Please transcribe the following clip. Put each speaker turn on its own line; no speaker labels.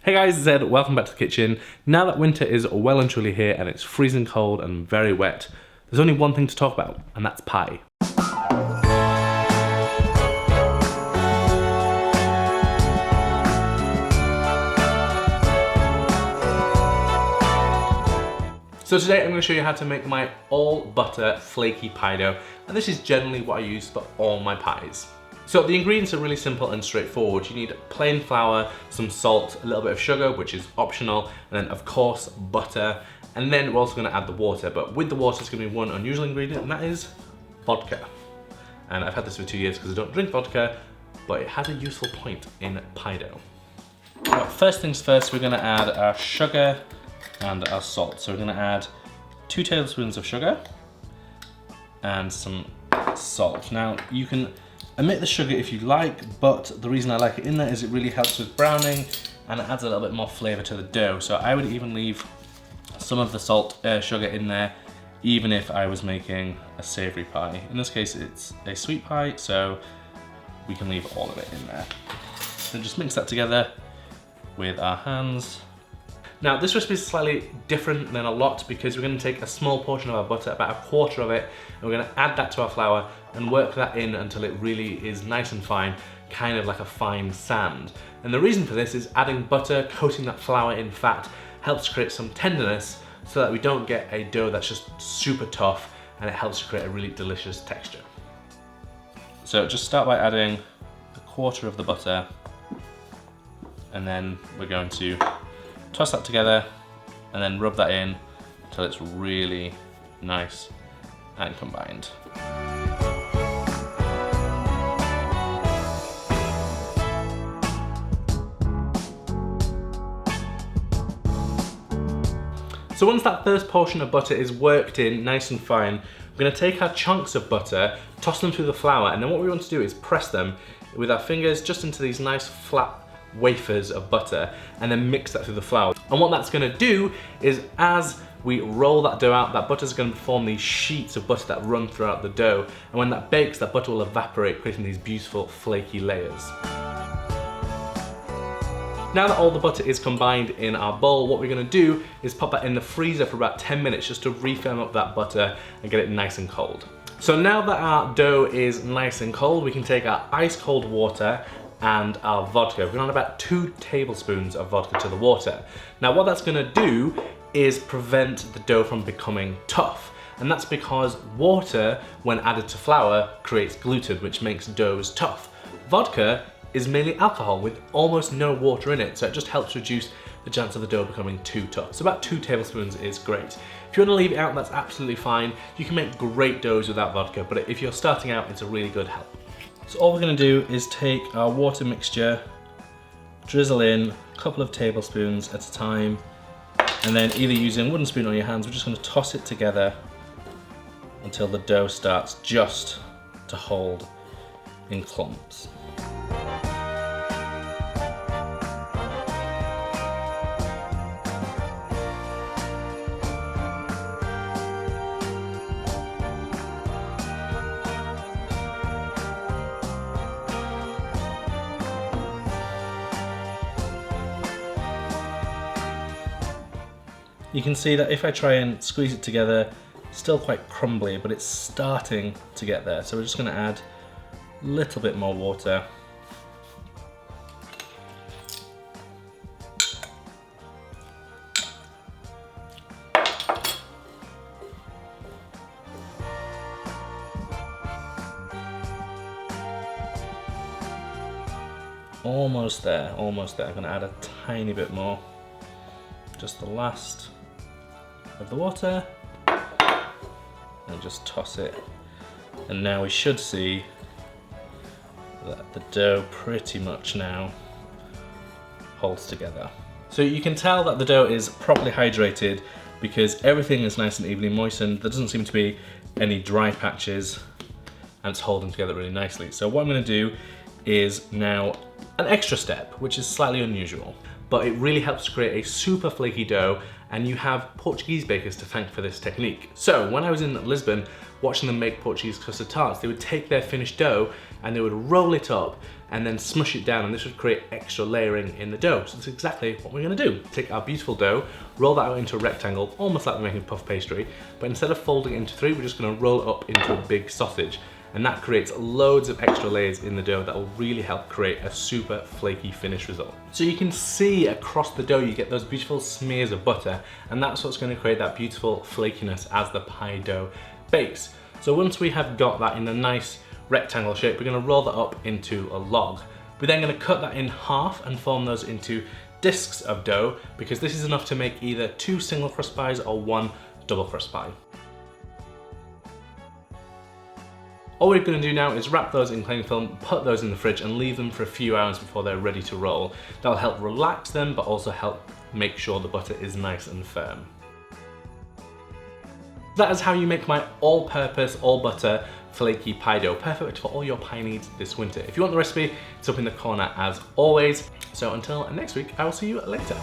Hey guys, it's Ed, welcome back to the kitchen. Now that winter is well and truly here and it's freezing cold and very wet, there's only one thing to talk about, and that's pie. So today I'm going to show you how to make my all butter flaky pie dough, and this is generally what I use for all my pies. So the ingredients are really simple and straightforward. You need plain flour, some salt, a little bit of sugar, which is optional, and then of course butter, and then we're also going to add the water, but with the water it's going to be one unusual ingredient, and that is vodka. And I've had this for 2 years because I don't drink vodka, but it has a useful point in pie dough. Right, first things first, we're going to add our sugar and our salt. So we're going to add 2 tablespoons of sugar and some salt. Now you can omit the sugar if you like, but the reason I like it in there is it really helps with browning and it adds a little bit more flavour to the dough. So I would even leave some of the sugar in there, even if I was making a savoury pie. In this case it's a sweet pie, so we can leave all of it in there. So just mix that together with our hands. Now this recipe is slightly different than a lot because we're going to take a small portion of our butter, about a quarter of it, and we're going to add that to our flour and work that in until it really is nice and fine, kind of like a fine sand. And the reason for this is adding butter, coating that flour in fat, helps create some tenderness so that we don't get a dough that's just super tough, and it helps create a really delicious texture. So just start by adding a quarter of the butter, and then we're going to toss that together and then rub that in until it's really nice and combined. So once that first portion of butter is worked in nice and fine, we're going to take our chunks of butter, toss them through the flour, and then what we want to do is press them with our fingers just into these nice flat wafers of butter, and then mix that through the flour. And what that's going to do is, as we roll that dough out, that butter is going to form these sheets of butter that run throughout the dough, and when that bakes, that butter will evaporate, creating these beautiful flaky layers. Now that all the butter is combined in our bowl, what we're going to do is pop that in the freezer for about 10 minutes just to refirm up that butter and get it nice and cold. So now that our dough is nice and cold, we can take our ice cold water and our vodka. We're going to add about 2 tablespoons of vodka to the water. Now what that's going to do is prevent the dough from becoming tough. And that's because water, when added to flour, creates gluten, which makes doughs tough. Vodka is mainly alcohol with almost no water in it, so it just helps reduce the chance of the dough becoming too tough. So about 2 tablespoons is great. If you want to leave it out, that's absolutely fine. You can make great doughs without vodka, but if you're starting out, it's a really good help. So all we're going to do is take our water mixture, drizzle in a couple of tablespoons at a time, and then either using a wooden spoon or your hands, we're just going to toss it together until the dough starts just to hold in clumps. You can see that if I try and squeeze it together, it's still quite crumbly, but it's starting to get there. So we're just going to add a little bit more water. Almost there, almost there. I'm going to add a tiny bit more. Just the last of the water, and just toss it. And now we should see that the dough pretty much now holds together. So you can tell that the dough is properly hydrated because everything is nice and evenly moistened. There doesn't seem to be any dry patches, and it's holding together really nicely. So what I'm going to do is now An extra step, which is slightly unusual, but it really helps to create a super flaky dough, and you have Portuguese bakers to thank for this technique. So when I was in Lisbon watching them make Portuguese custard tarts, they would take their finished dough and they would roll it up and then smush it down, and this would create extra layering in the dough. So that's exactly what we're gonna do. Take our beautiful dough, roll that out into a rectangle, almost like we're making puff pastry, but instead of folding it into three, we're just gonna roll it up into a big sausage. And that creates loads of extra layers in the dough that will really help create a super flaky finish result. So you can see across the dough you get those beautiful smears of butter, and that's what's going to create that beautiful flakiness as the pie dough bakes. So once we have got that in a nice rectangle shape, we're going to roll that up into a log. We're then going to cut that in half and form those into discs of dough, because this is enough to make either 2 single crust pies or 1 double crust pie. All we're going to do now is wrap those in cling film, put those in the fridge and leave them for a few hours before they're ready to roll. That'll help relax them, but also help make sure the butter is nice and firm. That is how you make my all-purpose, all-butter flaky pie dough, perfect for all your pie needs this winter. If you want the recipe, it's up in the corner as always. So until next week, I will see you later.